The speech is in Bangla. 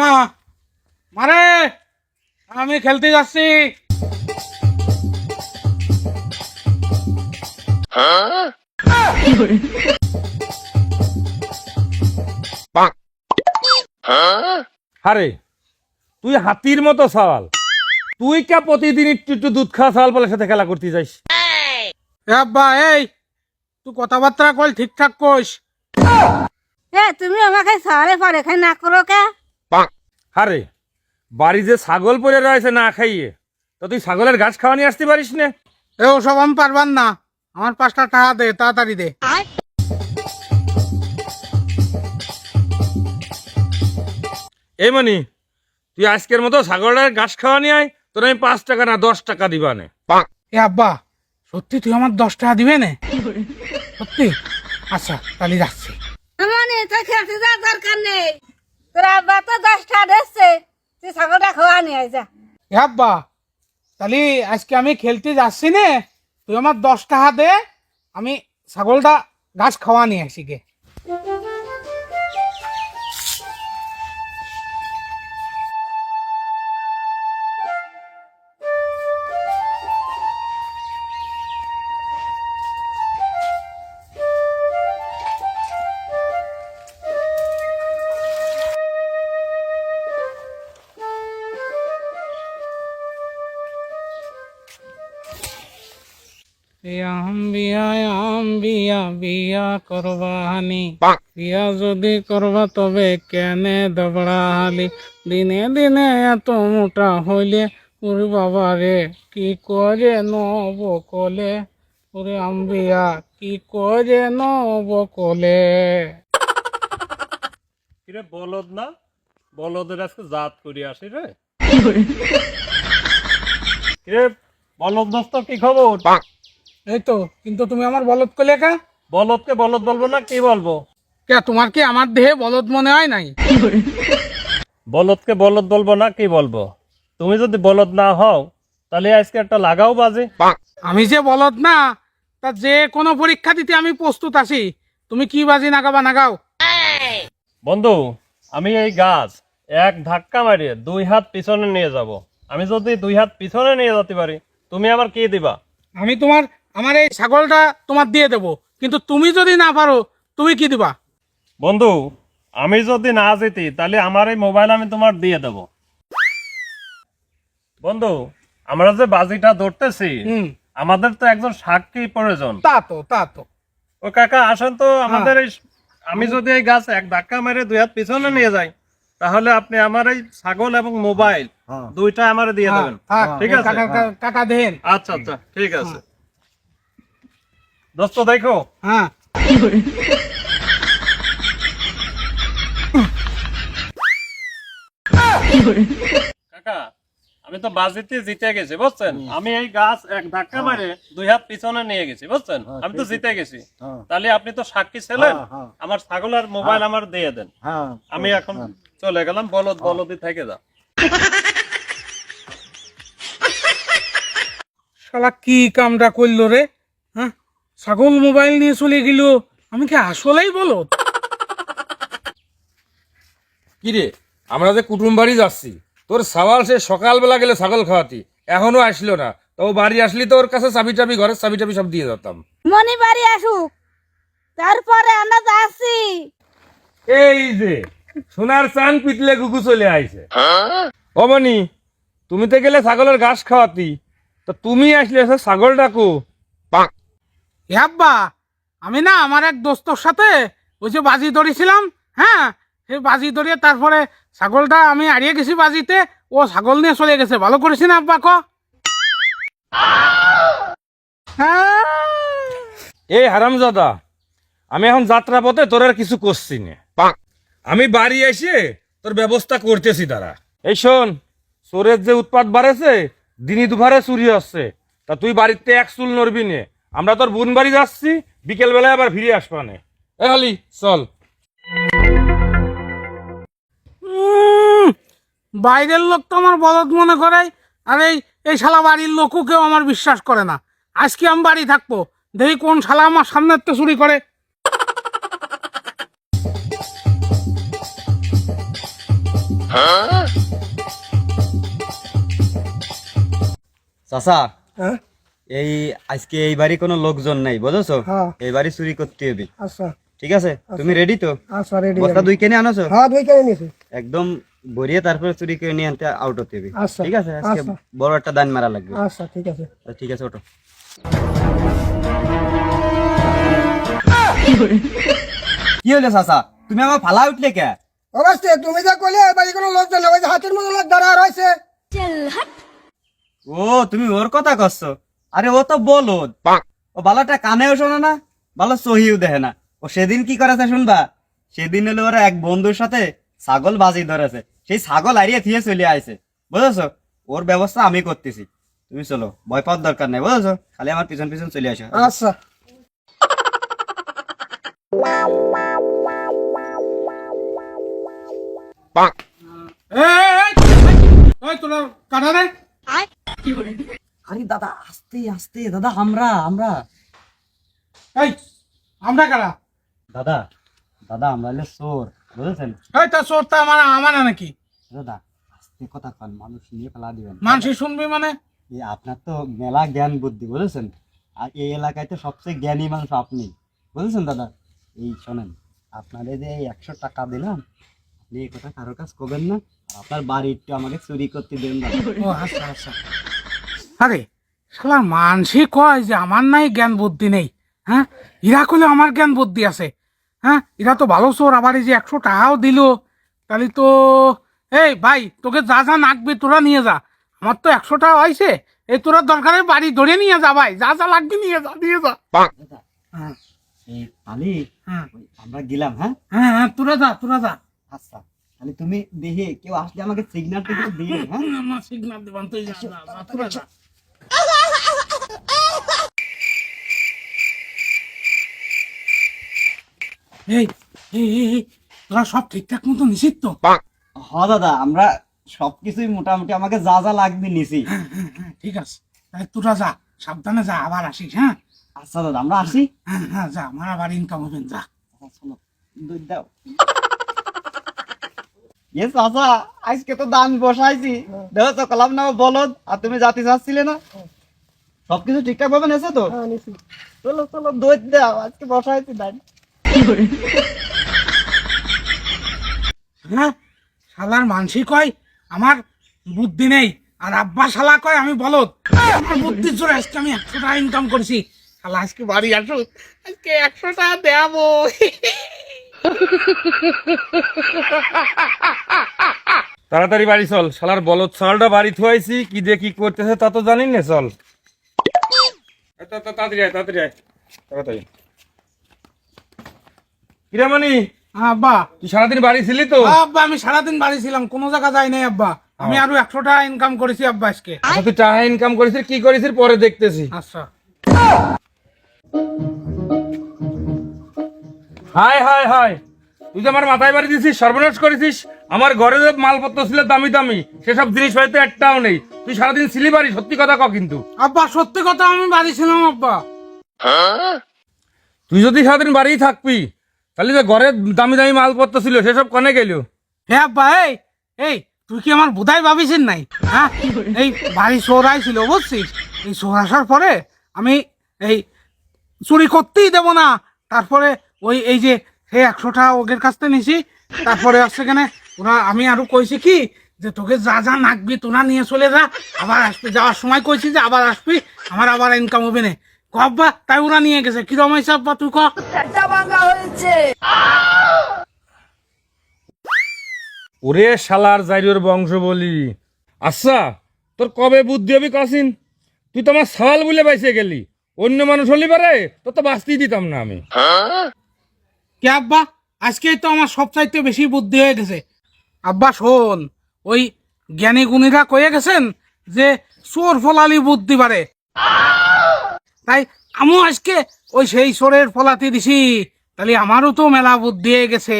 মামা মারে, আমি খেলতে যাচ্ছি। আরে তুই হাতির মতো সওয়াল, তুই কে প্রতিদিন একটু একটু দুধ খাওয়া সওয়াল বলে সাথে খেলা করতে যাইস? এ আব্বা, এই তুই কথাবার্তা কল ঠিকঠাক কইস। তুমি আমাকে সারে পারে খাই না করো কে? আরে বাড়ি যে ছাগল পড়ে রয়েছে না খাইয়ে, তো তুই ছাগলের ঘাস খাওয়া নিয়ে আসতে পারিস না? এ ওসব আমি পারবান না, আমার 5টা টাকা দে, তাড়াতাড়ি দে। এই মনি, তুই আজকের মতো ছাগলের ঘাস খাওয়া নিয়ে আয়, তোর আমি 5 টাকা না 10 টাকা দিবা নে। এ আব্বা, সত্যি তুই আমার 10 টাকা দিবে না? সত্যি? আচ্ছা তাহলে যাচ্ছি। আমার তো খেলতে যাওয়ার দরকার নেই, তোর আব্বা তো 10টা দিচ্ছে, তুই ছাগলটা খাওয়া নিয়ে যা। এ আব্বা, তাহলে আজকে আমি খেলতে যাচ্ছি নে, তুই আমার 10 টাকা দে, আমি ছাগলটা ঘাস খাওয়া নিয়ে আসি গে। বিয়া বিয়া করবাহানি, বিয়া যদি করবা তবে কেনে দবড়াহালি, দিনে দিনে এত মোটা হইলে ওরে বাবা রে কি করে নব কলে, ওরে আম্বিয়া কি করে নব কলে। কিরে বলদ না, বলদের আজকে জাত করি আসি রে। কিরে বলদ দোস্ত, কি খবর? এই তো, কিন্তু তুমি আমার বলদ কলে কা? বলদকে বলদ বলবো না কি বলবো? কে, তোমার কি আমার দেহে বলদ মনে হয় নাই? বলদকে বলদ বলবো না কি বলবো? তুমি যদি বলদ না হও তাহলে আজকে একটা লাগাও বাজে। আমি যে বলদ না, তা যে কোনো পরীক্ষা দিতে আমি প্রস্তুত আছি, তুমি কি বাজি নাগাবা নাগাও। বন্ধু, আমি এই গাছ এক ধাক্কা মারিয়ে 2 হাত পিছনে নিয়ে যাব। আমি যদি 2 হাত পিছনে নিয়ে যেতে পারি, তুমি আমার কি দিবা? আমি আমার এই ছাগলটা তোমার দিয়ে দেবো, কিন্তু তুমি যদি না পারো, তুমি কি দিবা? বন্ধু, আমি যদি না যেতি তাহলে আমার এই মোবাইল আমি তোমার দিয়ে দেব। বন্ধু, আমরা যে বাজিটা ধরতেছি, আমাদের তো একজন সাক্ষী প্রয়োজন। তা তো ও কাকা আসেন তো আমাদের এই, আমি যদি এই গাছ এক ধাক্কা মেরে 2 হাত পিছনে নিয়ে যাই, তাহলে আপনি আমার এই ছাগল এবং মোবাইল দুইটা আমার দিয়ে দেবেন, ঠিক আছে? কাকা দেন। আচ্ছা আচ্ছা, ঠিক আছে দোস্ত, দেখো। হ্যাঁ, কাকা, আমি তো বাজিতে জিতে গেছি বুঝছেন। আমি এই গাছ এক ধাক্কা মারে 2 হাত পিছনে নিয়ে গেছি বুঝছেন, আমি তো জিতে গেছি। তাহলে আপনি তো সাক্ষী ছিলেন, আমার ছাগল আর মোবাইল আমার দিয়ে দেন। আমি এখন চলে গেলাম, বলদি থেকে যা। শালা কি কামটা করলো রে? হ্যাঁ, ছাগল মোবাইল নিয়ে চলে গেল, আমি কি আসলেই বলদ? কিরে, আমরা যে কুটুম বাড়ি যাচ্ছি, তোর সওয়াল সে সকালবেলা গেলে ছাগল খাওয়াতি, এখনো আসলো না। তো বাড়ি আসলি তো ওর কাছে চাবি টাবি, ঘরের চাবি টাবি সব দিয়ে যেতাম। মনি বাড়ি আসুক, তারপরে আমরা যাচ্ছি। এই যে সোনার চান পিটলে গুগু চলে আইছে। ও মনি, তুমি তো গেলে ছাগলের ঘাস খাওয়াতি, তো তুমি আসলে ছাগল ডাকু। এ আব্বা, আমি না আমার এক দোস্তর সাথে ওই যে বাজি ধরেছিলাম, হ্যাঁ, সেই বাজি ধরিয়ে তারপরে ছাগলটা আমি হারিয়ে গেছি বাজিতে, ও ছাগল নিয়ে চলে গেছে। ভালো করেছি না আব্বা? হ্যাঁ। এই হারামজাদা, আমি এখন যাত্রা পথে তোর আর কিছু করছি না, আমি বাড়ি এসে তোর ব্যবস্থা করতেছি দাঁড়া। এই শোন, চোরের যে উৎপাত বাড়েছে, দিনই দুপুরে চুরি হচ্ছে, তা তুই বাড়িতে এক চুল নড়বি নে। আমরা তোর বোন বাড়ি যাচ্ছি, বিকেল বেলায় আবার ফিরে আসবানে। এ হলি চল। বাইরের লোক তো আমার বলদ মনে করে, আর এই শালা বাড়ির লোকও কেউ আমার বিশ্বাস করে না। আজকে আমি বাড়ি থাকবো, দেখি কোন শালা আমার সামনে তো চুরি করে। চাচা হ্যাঁ এই আজকে এই বাড়ি কোনো লোকজন নাই বুঝেছো? হ্যাঁ। এই বাড়ি চুরি করতে হবে, আচ্ছা ঠিক আছে? তুমি রেডি তো? আচ্ছা রেডি বস্তা 2 কেনে আনোছো? হ্যাঁ 2 কেজি নিয়েছি। একদম ভরিয়ে তারপরে চুরি করে নিয়ে আনতে আউট হতে হবে, আচ্ছা, ঠিক আছে? আজকে আচ্ছা। বড় একটা দান মারা লাগবে। আচ্ছা ঠিক আছে। ঠিক আছে, ওঠো। কি হলো চাচা, তুমি আমার ফালা উঠলে কে? অবশ্যই তুমি যা কইলে এই বাড়ি কোনো লোকজন না, ওই যে হাতির মতো লোক দাঁড়া রয়েছে। ও তুমি ওর কথা করছো? আরে ও তো বলদ, ও বালাটা কানেও শোনে না, ভালো সহিও দেখে না। ও সেদিন কি করেছে শুনবা? সেদিন হলো ওরা এক বন্ধুর সাথে ছাগল বাজি ধরেছে, সেই ছাগল হারিয়ে থিয়ে চলে আইছে, বুঝেছো? ওর ব্যবস্থা আমি করতেছি, তুমি চলো, ভয় পাওয়ার দরকার নেই, বুঝেছো? খালি আমার পিছন পিছন চলে আসো। আচ্ছা ওই তোরা কাটা রে। আরে দাদা আস্তে আস্তে, দাদা আমরা আমরা এই আমরা কারা? দাদা দাদা আমরা হলে চোর, বুঝেছেন? এই তা চোরটা আমার নাকি? দাদা আস্তে কথা কন, মানুষ নিয়ে ফেলা দিবেন। মানুষ শুনবি মানে? এই আপনার তো মেলা জ্ঞান বুদ্ধি, বুঝেছেন? আর এই এলাকায় তো সবচেয়ে জ্ঞানী মানুষ আপনি, বুঝেছেন দাদা? এই শোনেন, আপনাদের যে 100 টাকা দিলাম, আপনি এই কথা কারো কাজ করবেন না, আর আপনার বাড়িটা আমাকে চুরি করতে দেবেন না। ও আচ্ছা আচ্ছা। আরে শালা মানসি কয় যে আমার নাই জ্ঞান বুদ্ধি নেই, হ্যাঁ? ইরা কইলে আমার জ্ঞান বুদ্ধি আছে, হ্যাঁ? ইরা তো ভালো চোর, আবার এই যে 100 টাকাও দিল, তাহলে তো এই ভাই তোকে যা যা লাগবে তোরা নিয়ে যা, আমার তো 100 টাকা হয়েছে, এই তোরা দরকারে বাড়ি ধরে নিয়ে যা ভাই, যা যা লাগবে নিয়ে যা, নিয়ে যা। দাদা হ্যাঁ এই তাহলে হ্যাঁ ওই আমরা গেলাম, হ্যাঁ? হ্যাঁ হ্যাঁ তোরা যা, তোরা যা। আচ্ছা তাহলে তুমি দেখে কেউ আসলে আমাকে সিগন্যাল টিকে দিয়ে, হ্যাঁ? আমার সিগন্যাল দেবান, তুই যা, যা, যা, তোরা যা। এই এই এই, এই, তোরা সব ঠিকঠাক মতো নিশ্চিত তো? হ দাদা, আমরা সবকিছুই মোটামুটি আমাকে যা যা লাগবে নিছি। হ্যাঁ হ্যাঁ হ্যাঁ ঠিক আছে, তাই তোরা যা, সাবধানে যা, আবার আসিস। হ্যাঁ আচ্ছা দাদা আমরা আসি। হ্যাঁ হ্যাঁ যা, আমার আবার ইনকাম হবেন, যা। চলো, দুধ দাও। ইয়ে চাচা, আজকে তো দান বসাইছি, দেখো তো কলাম না বলদ, আর তুমি জাতি চাচ্ছিলে না, সবকিছু ঠিকঠাক ভাবে নেছো তো? হ্যাঁ নিছি। চলো চলো, দুধ দাও, আজকে বসাইছি দান। হ্যাঁ শালার মানসি কয় আমার বুদ্ধি নেই, আর আব্বা শালা কয় আমি বলদ। আমার বুদ্ধির জোরে আজকে আমি 100 টাকা ইনকাম করেছি। শালা আজকে বাড়ি আসো, আজকে 100 টাকা দেবো। তাড়াতাড়ি বাড়ি চল, শালার বলদ ছালটা বাড়ি থুয়াইছি, কি দিয়ে কি করতেছে তা তো জানি না। চল তাড়াতাড়ি আয়, তাড়াতাড়ি আয়, তাড়াতাড়ি। কিরামণি, আব্বা তুই সারাদিন বাড়ি ছিলি তো? আব্বা আমি সারাদিন বাড়ি ছিলাম, কোনো জায়গা যাই নাই আব্বা, আমি আরো 100 টাকা ইনকাম করেছি আব্বা আজকে। আচ্ছা তুই টাকা ইনকাম করেছিস, কি করেছিস পরে দেখতেছি। আচ্ছা হায় হায় হায়, তুই যে আমার মাথায় বাড়ি দিছিস, সর্বনাশ করেছিস। আমার ঘরে যে মালপত্র ছিল দামি দামি, সেসব জিনিস হয়তো একটাও নেই। তুই সারাদিন ছিলি বাড়ি, সত্যি কথা ক কিন্তু। আব্বা সত্যি কথা, আমি বাড়ি ছিলাম আব্বা। তুই যদি সারাদিন বাড়িই থাকবি, তাহলে যে ঘরে দামি দামি মালপত্র ছিল সেসব কনে গেল? হে আব্বা এই এই তুই কি আমার বোধাই ভাবিস নাই? হ্যাঁ এই বাড়ি চোর আইছিল বুঝছিস, এই চোর আসার পরে আমি এই চুরি করতেই দেব না, তারপরে ওই এই যে সেই 100 টাকা ওদের কাছ থেকে নিছি, তারপরে আসছে কেন ওরা, আমি আরো কইছি কি যে তোকে যা যা লাগবি তোরা নিয়ে চলে যা, আবার আসবি, যাওয়ার সময় কইছি যে আবার আসবি, আমার আবার ইনকাম হবে না। ক আব্বা, তাই ওরা নিয়ে গেছে, কিরম হয়েছে আব্বা তুই ক? ওরে শালার জাইরোর বংশ বলি। আচ্ছা তোর কবে বুদ্ধি হবি কাসিন? তুই তো আমার সাল বলে বাইসে গেলি, অন্য মানুষ হলি পারে তোর তো বাঁচতেই দিতাম না আমি। কে আব্বা, আজকে তো আমার সবচাইতে বেশি বুদ্ধি হয়ে গেছে। আব্বা শোন, ওই জ্ঞানী গুণীরা কয়ে গেছেন যে চোর ফলালি বুদ্ধি বাড়ে, তাই আমিও আজকে ওই সেই চোরের ফলাতে দিছি, তাহলে আমারও তো মেলা বুদ্ধি হয়ে গেছে।